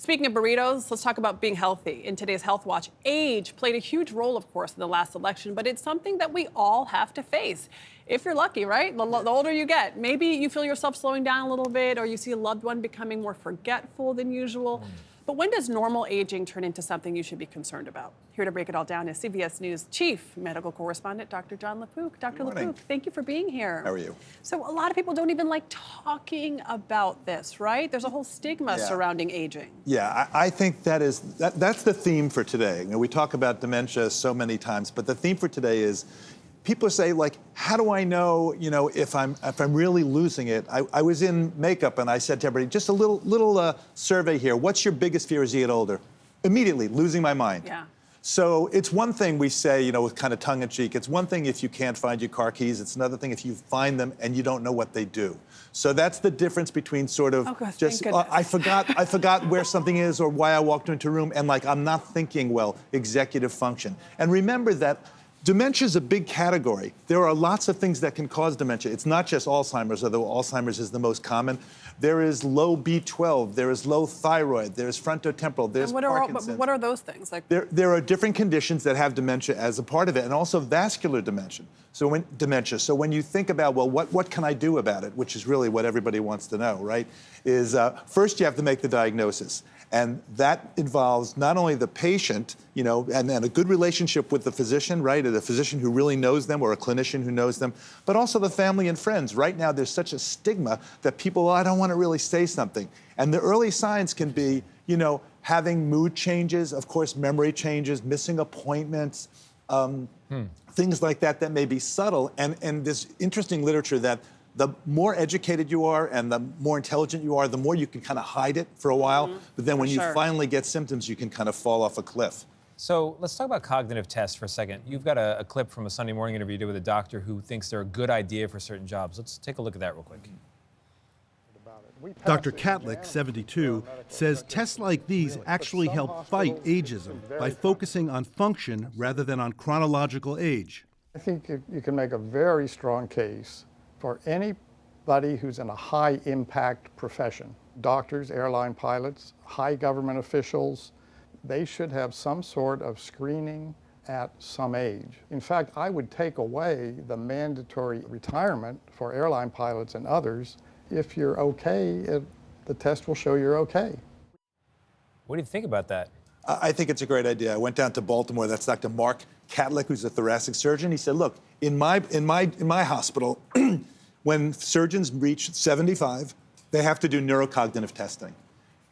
Speaking of burritos, let's talk about being healthy. In today's Health Watch, age played a huge role, of course, in the last election, but it's something that we all have to face. If you're lucky, right? The older you get, maybe you feel yourself slowing down a little bit, or you see a loved one becoming more forgetful than usual. But when does normal aging turn into something you should be concerned about? Here to break it all down is CBS News Chief Medical Correspondent, Dr. Jon LaPook. Dr. LaPook, thank you for being here. How are you? So a lot of people don't even like talking about this, right? There's a whole stigma surrounding aging. Yeah, I think that's the theme for today. You know, we talk about dementia so many times, but the theme for today is people say, like, how do I know, if I'm really losing it? I was in makeup and I said to everybody, just a little survey here. What's your biggest fear as you get older? Immediately, losing my mind. Yeah. So it's one thing we say, with kind of tongue in cheek. It's one thing if you can't find your car keys. It's another thing if you find them and you don't know what they do. So that's the difference between sort of I forgot where something is or why I walked into a room, and like I'm not thinking well, executive function. And remember that dementia is a big category. There are lots of things that can cause dementia. It's not just Alzheimer's, although Alzheimer's is the most common. There is low B12, there is low thyroid, there's frontotemporal, there's Parkinson's. What are those things? Like there are different conditions that have dementia as a part of it, and also vascular dementia. So when you think about, well, what can I do about it, which is really what everybody wants to know, right, is first you have to make the diagnosis. And that involves not only the patient, and a good relationship with the physician, right? Or the physician who really knows them or a clinician who knows them, but also the family and friends. Right now, there's such a stigma that people, I don't want to really say something. And the early signs can be, having mood changes, of course, memory changes, missing appointments, things like that may be subtle. And there's interesting literature that the more educated you are and the more intelligent you are, the more you can kind of hide it for a while. But then when you finally get symptoms, you can kind of fall off a cliff. So let's talk about cognitive tests for a second. You've got a clip from a Sunday morning interview you did with a doctor who thinks they're a good idea for certain jobs. Let's take a look at that real quick. Dr. Catlick, 72, says tests like these actually help fight ageism by focusing on function rather than on chronological age. I think you can make a very strong case for anybody who's in a high-impact profession. Doctors, airline pilots, high government officials, they should have some sort of screening at some age. In fact, I would take away the mandatory retirement for airline pilots and others. If you're okay, the test will show you're okay. What do you think about that? I think it's a great idea. I went down to Baltimore. That's Dr. Mark Catlick, who's a thoracic surgeon. He said, look, in my hospital, when surgeons reach 75, they have to do neurocognitive testing.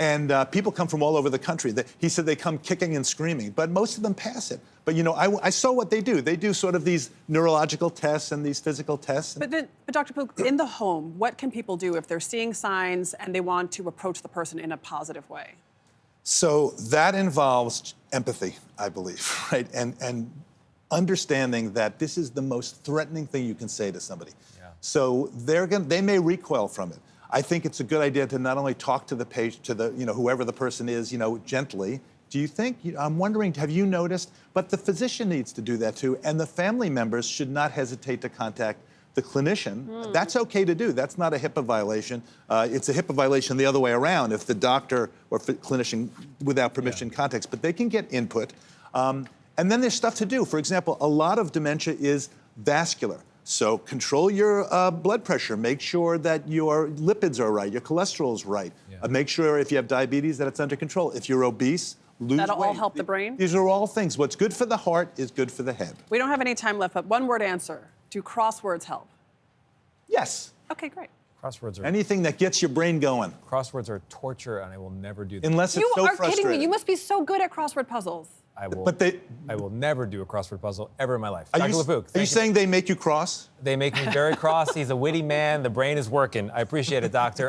And people come from all over the country. He said they come kicking and screaming, but most of them pass it. But I saw what they do. They do sort of these neurological tests and these physical tests. But Dr. Pook, in the home, what can people do if they're seeing signs and they want to approach the person in a positive way? So that involves empathy, I believe, right? And understanding that this is the most threatening thing you can say to somebody. Yeah. So they may recoil from it. I think it's a good idea to not only talk to the patient, to the whoever the person is, gently. Do you think? I'm wondering, have you noticed? But the physician needs to do that too, and the family members should not hesitate to contact the clinician. That's okay to do. That's not a HIPAA violation. It's a HIPAA violation the other way around if the doctor or clinician without permission contacts, but they can get input. And then there's stuff to do. For example, a lot of dementia is vascular. So control your blood pressure. Make sure that your lipids are right, your cholesterol is right. Yeah. Make sure if you have diabetes that it's under control. If you're obese, lose weight. That'll all help the brain? These are all things. What's good for the heart is good for the head. We don't have any time left, but one word answer. Do crosswords help? Yes. Okay, great. Crosswords are... Anything that gets your brain going. Crosswords are torture, and I will never do that. Unless it's so frustrating. You are kidding me. You must be so good at crossword puzzles. I will never do a crossword puzzle ever in my life. Dr. LaPook, are you saying they make you cross? They make me very cross. He's a witty man. The brain is working. I appreciate it, doctor.